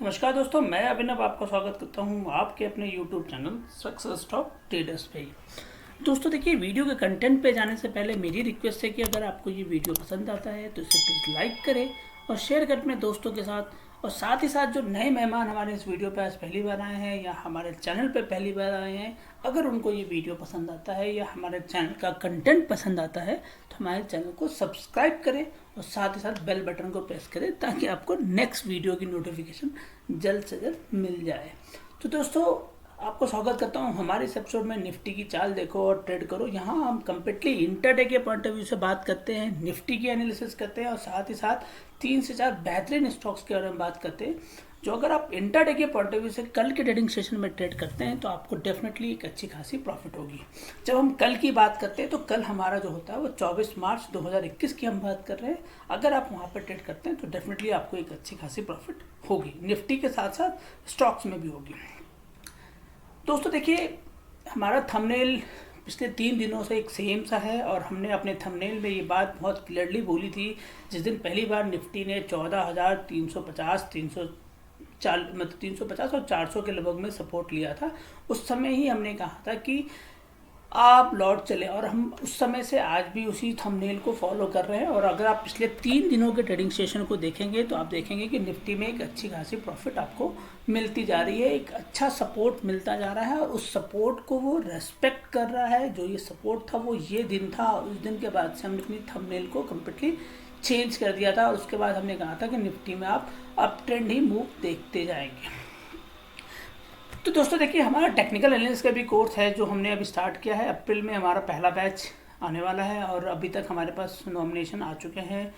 नमस्कार दोस्तों, मैं अभिनव आपका स्वागत करता हूं आपके अपने YouTube channel success stock traders पे। दोस्तों देखिए, वीडियो के कंटेंट पे जाने से पहले मेरी रिक्वेस्ट है कि अगर आपको ये वीडियो पसंद आता है तो इसे प्लीज़ लाइक करें और शेयर करें अपने दोस्तों के साथ। और साथ ही साथ जो नए मेहमान हमारे इस वीडियो पे आज पहली बार आए हैं या हमारे चैनल पे पहली बार आए हैं, अगर उनको ये वीडियो पसंद आता है या हमारे चैनल का कंटेंट पसंद आता है तो हमारे चैनल को सब्सक्राइब करें और साथ ही साथ बेल बटन को प्रेस करें ताकि आपको नेक्स्ट वीडियो की नोटिफिकेशन जल्द से जल्द मिल जाए। तो दोस्तों, आपको स्वागत करता हूं हमारे इस एपिसोड में। निफ्टी की चाल देखो और ट्रेड करो। यहाँ हम कम्प्लीटली इंटरडे के पॉइंट ऑफ व्यू से बात करते हैं, निफ्टी की एनालिसिस करते हैं और साथ ही साथ 3 से 4 बेहतरीन स्टॉक्स के बारे में बात करते हैं जो अगर आप इंटरडे के पॉइंट ऑफ व्यू से कल के ट्रेडिंग सेशन में ट्रेड करते हैं तो आपको डेफिनेटली एक अच्छी खासी प्रॉफिट होगी। जब हम कल की बात करते हैं तो कल हमारा जो होता है वो 24 मार्च 2021 की हम बात कर रहे हैं। अगर आप वहाँ पर ट्रेड करते हैं तो डेफिनेटली आपको एक अच्छी खासी प्रॉफिट होगी, निफ्टी के साथ साथ स्टॉक्स में भी होगी। दोस्तों देखिए, हमारा थंबनेल पिछले 3 दिनों से एक सेम सा है और हमने अपने थंबनेल में ये बात बहुत क्लियरली बोली थी जिस दिन पहली बार निफ्टी ने 14,350 350 और 400 के लगभग में सपोर्ट लिया था। उस समय ही हमने कहा था कि आप लौट चले और हम उस समय से आज भी उसी थंबनेल को फॉलो कर रहे हैं। और अगर आप पिछले 3 दिनों के ट्रेडिंग सेशन को देखेंगे तो आप देखेंगे कि निफ्टी में एक अच्छी खासी प्रॉफिट आपको मिलती जा रही है, एक अच्छा सपोर्ट मिलता जा रहा है और उस सपोर्ट को वो रेस्पेक्ट कर रहा है। जो ये सपोर्ट था वो ये दिन था, उस दिन के बाद से हमने अपनी थंबनेल को कम्प्लीटली चेंज कर दिया था और उसके बाद हमने कहा था कि निफ्टी में आप अप ट्रेंड ही मूव देखते जाएंगे। तो दोस्तों देखिए, हमारा टेक्निकल एनालिसिस का भी कोर्स है जो हमने अभी स्टार्ट किया है। अप्रैल में हमारा पहला बैच आने वाला है और अभी तक हमारे पास नॉमिनेशन आ चुके हैं,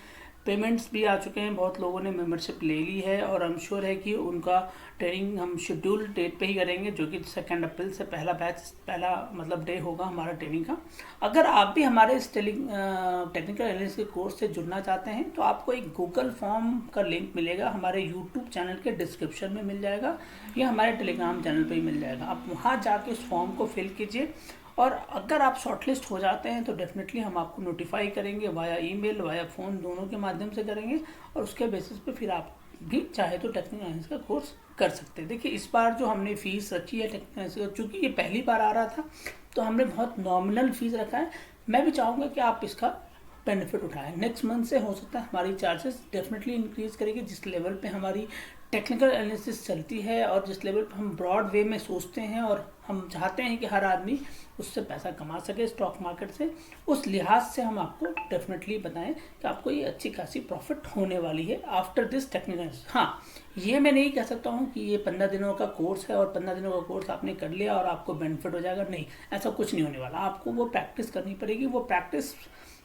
पेमेंट्स भी आ चुके हैं, बहुत लोगों ने मेंबरशिप ले ली है और आई एम श्योर है कि उनका ट्रेनिंग हम शेड्यूल डेट पे ही करेंगे जो कि 2 अप्रैल से पहला मतलब डे होगा हमारा ट्रेनिंग का। अगर आप भी हमारे इस टेक्निकल एनालिसिस के कोर्स से जुड़ना चाहते हैं तो आपको एक गूगल फॉर्म का लिंक मिलेगा, हमारे यूट्यूब चैनल के डिस्क्रिप्शन में मिल जाएगा या हमारे टेलीग्राम चैनल पर ही मिल जाएगा। आप वहाँ जाके उस फॉर्म को फिल कीजिए और अगर आप शॉर्टलिस्ट हो जाते हैं तो डेफिनेटली हम आपको नोटिफाई करेंगे वाया ईमेल वाया फ़ोन, दोनों के माध्यम से करेंगे और उसके बेसिस पे फिर आप भी चाहे तो टेक्निकल एनालिसिस का कोर्स कर सकते हैं। देखिए, इस बार जो हमने फ़ीस रखी है टेक्निकल एनालिसिस, चूँकि ये पहली बार आ रहा था तो हमने बहुत नॉमिनल फ़ीस रखा है। मैं भी चाहूँगा कि आप इसका बेनिफिट उठाएं। नेक्स्ट मंथ से हो सकता है हमारी चार्जेस डेफिनेटली इंक्रीज़ करेगी। जिस लेवल पे हमारी टेक्निकल एनालिसिस चलती है और जिस लेवल पे हम ब्रॉड वे में सोचते हैं और हम चाहते हैं कि हर आदमी उससे पैसा कमा सके स्टॉक मार्केट से, उस लिहाज से हम आपको डेफिनेटली बताएं कि आपको ये अच्छी खासी प्रॉफिट होने वाली है आफ्टर दिस टेक्निकल एनालिसिस। हाँ, ये मैं नहीं कह सकता हूँ कि ये 15 दिनों का कोर्स है और 15 दिनों का कोर्स आपने कर लिया और आपको बेनिफिट हो जाएगा। नहीं, ऐसा कुछ नहीं होने वाला। आपको वो प्रैक्टिस करनी पड़ेगी। वो प्रैक्टिस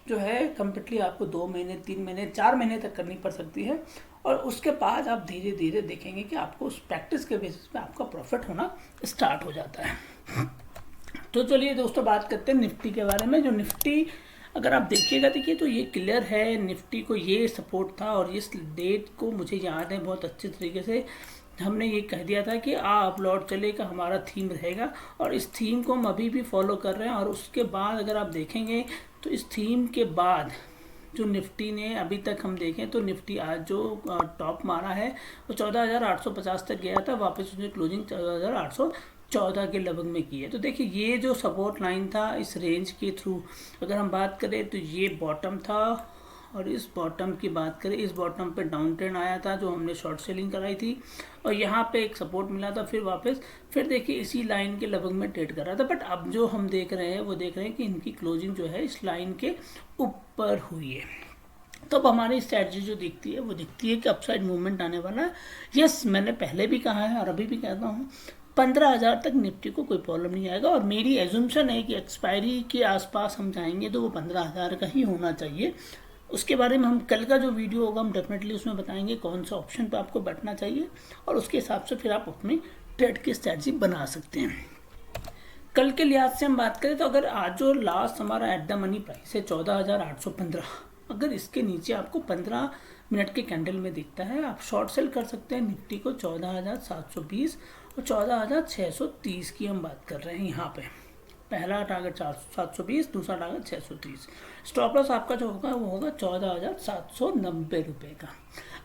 जो है कम्प्लीटली आपको 2 महीने 3 महीने 4 महीने तक करनी पड़ सकती है और उसके बाद आप धीरे धीरे देखेंगे कि आपको उस प्रैक्टिस के बेसिस पे आपका प्रॉफिट होना स्टार्ट हो जाता है। तो चलिए दोस्तों, बात करते हैं निफ्टी के बारे में। जो निफ्टी अगर आप देखिएगा, देखिए तो ये क्लियर है, निफ्टी को ये सपोर्ट था और इस डेट को मुझे याद है बहुत अच्छे तरीके से। हमने ये कह दिया था कि आप लौट चले का हमारा थीम रहेगा और इस थीम को हम अभी भी फॉलो कर रहे हैं। और उसके बाद अगर आप देखेंगे तो इस थीम के बाद जो निफ्टी ने अभी तक हम देखें तो निफ्टी आज जो टॉप मारा है वो 14,850 तक गया था, वापस उसने क्लोजिंग 14,814 के लगभग में की है। तो देखिए, ये जो सपोर्ट लाइन था इस रेंज के थ्रू अगर हम बात करें तो ये बॉटम था और इस बॉटम की बात करें, इस बॉटम पे डाउन ट्रेंड आया था जो हमने शॉर्ट सेलिंग कराई थी और यहाँ पे एक सपोर्ट मिला था, फिर वापस फिर देखिए इसी लाइन के लगभग में ट्रेड कर रहा था। बट अब जो हम देख रहे हैं वो देख रहे हैं कि इनकी क्लोजिंग जो है इस लाइन के ऊपर हुई है। तो अब हमारी स्ट्रैटेजी जो दिखती है वो दिखती है कि अपसाइड मूवमेंट आने वाला है। यस, मैंने पहले भी कहा है और अभी भी कहता हूँ 15,000 तक निफ्टी को कोई प्रॉब्लम नहीं आएगा और मेरी एज्यूम्पशन है कि एक्सपायरी के आसपास हम जाएंगे तो वो 15,000 का ही होना चाहिए। उसके बारे में हम कल का जो वीडियो होगा हम डेफिनेटली उसमें बताएंगे कौन सा ऑप्शन पे आपको बैठना चाहिए और उसके हिसाब से फिर आप अपनी ट्रेड की स्ट्रैटेजी बना सकते हैं। कल के लिहाज से हम बात करें तो अगर आज जो लास्ट हमारा एट द मनी प्राइस है 14,815, अगर इसके नीचे आपको 15 मिनट के कैंडल में दिखता है आप शॉर्ट सेल कर सकते हैं निफ्टी को 14,720 और 14,630 की हम बात कर रहे हैं। यहाँ पे पहला टारगेट 720, दूसरा टारगेट 630। स्टॉप लॉस आपका जो होगा वो होगा 14,790 रुपये का।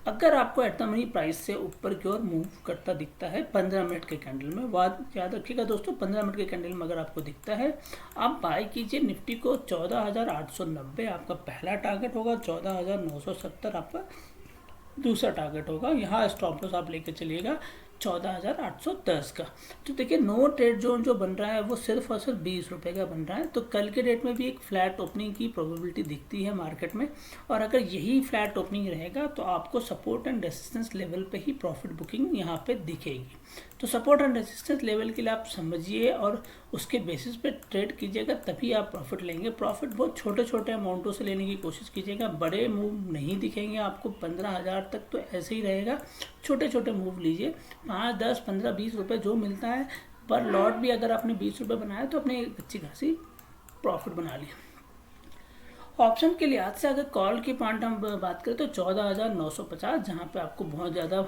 अगर आपको एट द मनी प्राइस से ऊपर की ओर मूव करता दिखता है 15 मिनट के कैंडल में, बात याद रखिएगा दोस्तों, 15 मिनट के कैंडल में अगर आपको दिखता है, आप बाय कीजिए। निफ्टी को 14,890 आपका पहला टारगेट होगा, 14,970 आपका दूसरा टारगेट होगा। यहाँ स्टॉप लॉस आप लेके चलिएगा 14,810 का। तो देखिए नो ट्रेड जोन जो बन रहा है वो सिर्फ और सिर्फ 20 रुपये का बन रहा है। तो कल के डेट में भी एक फ्लैट ओपनिंग की प्रोबेबिलिटी दिखती है मार्केट में, और अगर यही फ्लैट ओपनिंग रहेगा तो आपको सपोर्ट एंड रेजिस्टेंस लेवल पे ही प्रॉफिट बुकिंग यहाँ पे दिखेगी। तो सपोर्ट एंड रेजिस्टेंस लेवल के लिए आप समझिए और उसके बेसिस पे ट्रेड कीजिएगा, तभी आप प्रॉफिट लेंगे। प्रॉफिट बहुत छोटे छोटे अमाउंटों से लेने की कोशिश कीजिएगा, बड़े मूव नहीं दिखेंगे आपको। 15,000 तक तो ऐसे ही रहेगा, छोटे छोटे मूव लीजिए। 5, 10, 15, 20 रुपये जो मिलता है पर लॉट भी अगर आपने 20 रुपये बनाया तो अपने अच्छी खासी प्रॉफिट बना लिया। ऑप्शन के लिहाज से अगर कॉल की पॉइंट हम बात करें तो 14,950, जहाँ पे आपको बहुत ज़्यादा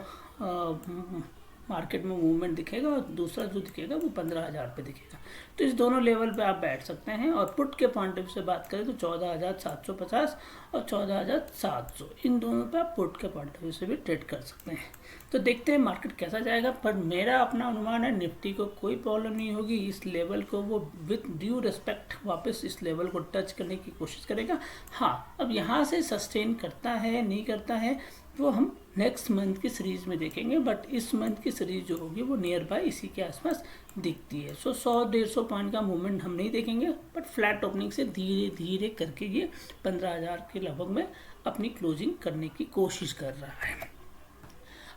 मार्केट में मूवमेंट दिखेगा, और दूसरा जो दिखेगा वो 15,000 पे दिखेगा। तो इस दोनों लेवल पे आप बैठ सकते हैं। और पुट के पॉइंट ऑफ व्यू से बात करें तो 14,750 और 14,700, इन दोनों पे आप पुट के पॉइंट ऑफ व्यू से भी ट्रेड कर सकते हैं। तो देखते हैं मार्केट कैसा जाएगा, पर मेरा अपना अनुमान है निफ्टी को कोई प्रॉब्लम नहीं होगी। इस लेवल को वो विथ ड्यू रिस्पेक्ट वापस इस लेवल को टच करने की कोशिश करेगा। हाँ, अब यहाँ से सस्टेन करता है नहीं करता है वो हम नेक्स्ट मंथ की सीरीज़ में देखेंगे, बट इस मंथ की सीरीज़ जो होगी वो नियर बाय इसी के आसपास दिखती है। 100-150 पॉइंट का मूवमेंट हम नहीं देखेंगे, बट फ्लैट ओपनिंग से धीरे धीरे करके ये 15,000 के लगभग में अपनी क्लोजिंग करने की कोशिश कर रहा है।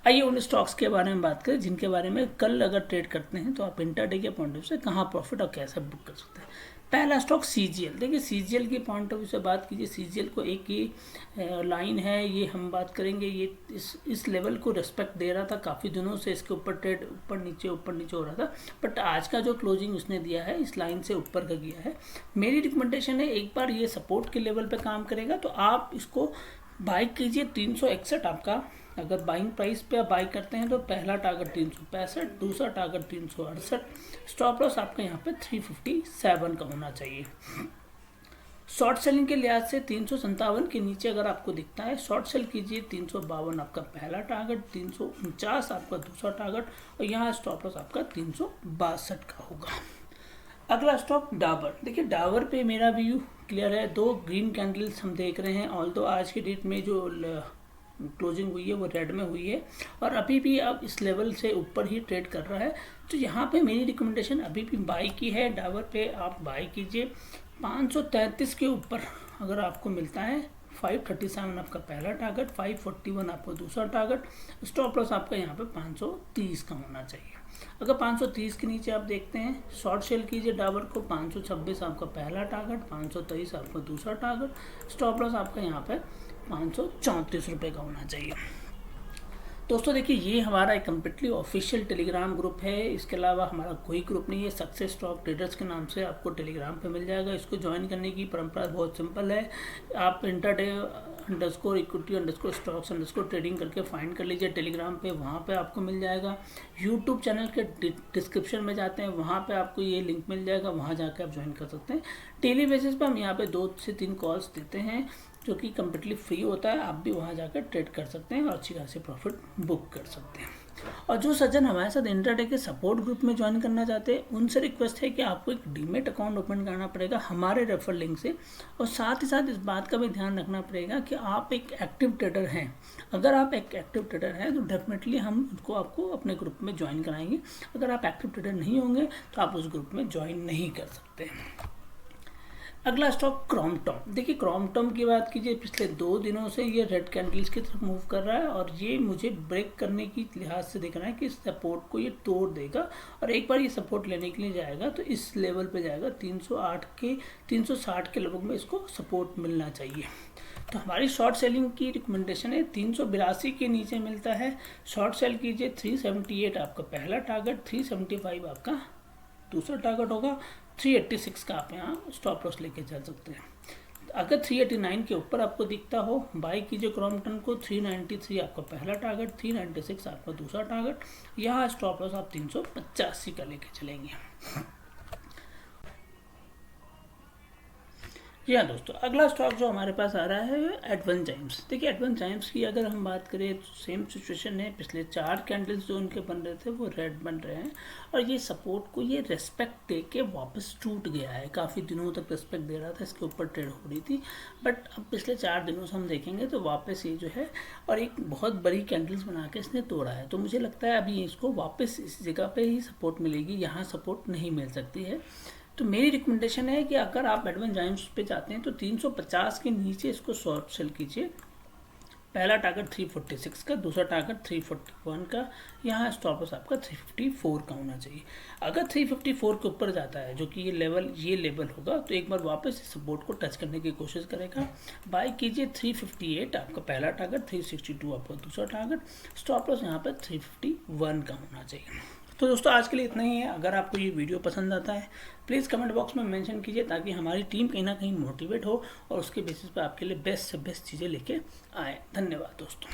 आइए उन स्टॉक्स के बारे में बात करें जिनके बारे में कल अगर ट्रेड करते हैं तो आप इंटरडे के पॉइंट ऑफ व्यू से कहाँ प्रॉफिट और कैसे बुक कर सकते हैं। पहला स्टॉक CGL। देखिए CGL की पॉइंट ऑफ व्यू से बात कीजिए, CGL को एक ही लाइन है, ये हम बात करेंगे, ये इस लेवल को रिस्पेक्ट दे रहा था काफ़ी दिनों से, इसके ऊपर ट्रेड ऊपर नीचे हो रहा था, बट आज का जो क्लोजिंग उसने दिया है इस लाइन से ऊपर का गया है। मेरी रिकमेंडेशन है एक बार ये सपोर्ट के लेवल पे काम करेगा तो आप इसको बाई कीजिए। 361 आपका अगर बाइंग प्राइस पे आप बाई करते हैं तो पहला टारगेट 365, दूसरा टारगेट 368, स्टॉप लॉस आपका यहाँ पे 357 का होना चाहिए। शॉर्ट सेलिंग के लिहाज से 357 के नीचे अगर आपको दिखता है शॉर्ट सेल कीजिए। 352 आपका पहला टारगेट, 349 आपका दूसरा टारगेट, और यहाँ स्टॉप लॉस आपका 362 का होगा। अगला स्टॉक डाबर। देखिए डाबर पे मेरा व्यू क्लियर है, 2 ग्रीन कैंडल्स हम देख रहे हैं। ऑल्दो आज की डेट में जो क्लोजिंग हुई है वो रेड में हुई है, और अभी भी अब इस लेवल से ऊपर ही ट्रेड कर रहा है। तो यहाँ पे मेरी रिकमेंडेशन अभी भी बाई की है। डाबर पे आप बाई कीजिए। 533 के ऊपर अगर आपको मिलता है, 537 आपका पहला टारगेट, 541 आपका दूसरा टारगेट, स्टॉप लॉस आपका यहाँ पे 530 का होना चाहिए। अगर 530 के नीचे आप देखते हैं शॉर्ट सेल कीजिए डाबर को। 526 आपका पहला टारगेट, 523 आपका दूसरा टारगेट, स्टॉप लॉस आपका यहाँ पे 534 रुपये का होना चाहिए। दोस्तों देखिए ये हमारा एक कम्प्लीटली ऑफिशियल टेलीग्राम ग्रुप है, इसके अलावा हमारा कोई ग्रुप नहीं है। सक्सेस स्टॉक ट्रेडर्स के नाम से आपको टेलीग्राम पे मिल जाएगा। इसको ज्वाइन करने की परंपरा बहुत सिंपल है, आप इंटरडे _इक्विटी _स्टॉक्स _ट्रेडिंग करके फाइंड कर लीजिए टेलीग्राम पे, वहाँ पे आपको मिल जाएगा। यूट्यूब चैनल के डिस्क्रिप्शन में जाते हैं, वहाँ पे आपको ये लिंक मिल जाएगा, वहाँ जाके आप ज्वाइन कर सकते हैं। डेली बेसिस पे हम यहाँ पे 2 से 3 कॉल्स देते हैं जो कि कम्प्लीटली फ्री होता है। आप भी वहाँ जाकर ट्रेड कर सकते हैं और अच्छी खासी प्रॉफिट बुक कर सकते हैं। और जो सज्जन हमारे साथ इंट्राडे के सपोर्ट ग्रुप में ज्वाइन करना चाहते हैं उनसे रिक्वेस्ट है कि आपको एक डीमेट अकाउंट ओपन करना पड़ेगा हमारे रेफर लिंक से, और साथ ही साथ इस बात का भी ध्यान रखना पड़ेगा कि आप एक एक्टिव ट्रेडर हैं। अगर आप एक एक्टिव ट्रेडर हैं तो डेफिनेटली हम उनको आपको अपने ग्रुप में ज्वाइन कराएंगे। अगर आप एक्टिव ट्रेडर नहीं होंगे तो आप उस ग्रुप में ज्वाइन नहीं कर सकते। अगला स्टॉक क्रॉम्पटन। देखिए क्रॉम्पटन की बात कीजिए, पिछले 2 दिनों से ये रेड कैंडल्स की तरफ मूव कर रहा है, और ये मुझे ब्रेक करने की लिहाज से दिख रहा है कि सपोर्ट को ये तोड़ देगा, और एक बार ये सपोर्ट लेने के लिए जाएगा तो इस लेवल पे जाएगा। 360 के लगभग में इसको सपोर्ट मिलना चाहिए। तो हमारी शॉर्ट सेलिंग की रिकमेंडेशन है 382 के नीचे मिलता है शॉर्ट सेल कीजिए। 378 आपका पहला टारगेट, 375 आपका दूसरा टारगेट होगा, 386 का आप यहाँ स्टॉप लॉस लेके चल सकते हैं। अगर 389 के ऊपर आपको दिखता हो बाई कीजिए क्रॉम्पटन को। 393 आपका पहला टारगेट, 396 आपका दूसरा टारगेट, यहाँ स्टॉप लॉस आप 385 का लेके चलेंगे। जी हाँ दोस्तों, अगला स्टॉक जो हमारे पास आ रहा है एडवांजाइम्स। देखिए एडवांजाइम्स की अगर हम बात करें तो सेम सिचुएशन है, पिछले 4 कैंडल्स जो उनके बन रहे थे वो रेड बन रहे हैं और ये सपोर्ट को ये रेस्पेक्ट दे के वापस टूट गया है। काफ़ी दिनों तक रेस्पेक्ट दे रहा था, इसके ऊपर ट्रेड हो रही थी, बट अब पिछले 4 दिनों से हम देखेंगे तो वापस ये जो है और एक बहुत बड़ी कैंडल्स बना के इसने तोड़ा है। तो मुझे लगता है अभी इसको वापस इस जगह पे ही सपोर्ट मिलेगी, यहाँ सपोर्ट नहीं मिल सकती है। तो मेरी रिकमेंडेशन है कि अगर आप एडवांजाइम्स पे जाते हैं तो 350 के नीचे इसको शॉर्ट सेल कीजिए। पहला टारगेट 346 का, दूसरा टारगेट 341 का, यहाँ स्टॉप लॉस आपका 354 का होना चाहिए। अगर 354 के ऊपर जाता है, जो कि ये लेवल होगा, तो एक बार वापस इस सपोर्ट को टच करने की कोशिश करेगा। बाय कीजिए 358 आपका पहला टारगेट, 362 आपका दूसरा टारगेट, स्टॉप लॉस यहाँ पर 351 का होना चाहिए। तो दोस्तों आज के लिए इतना ही है। अगर आपको ये वीडियो पसंद आता है प्लीज़ कमेंट बॉक्स में मेंशन कीजिए, ताकि हमारी टीम कहीं ना कहीं मोटिवेट हो और उसके बेसिस पर आपके लिए बेस्ट से बेस्ट चीज़ें लेके आए। धन्यवाद दोस्तों।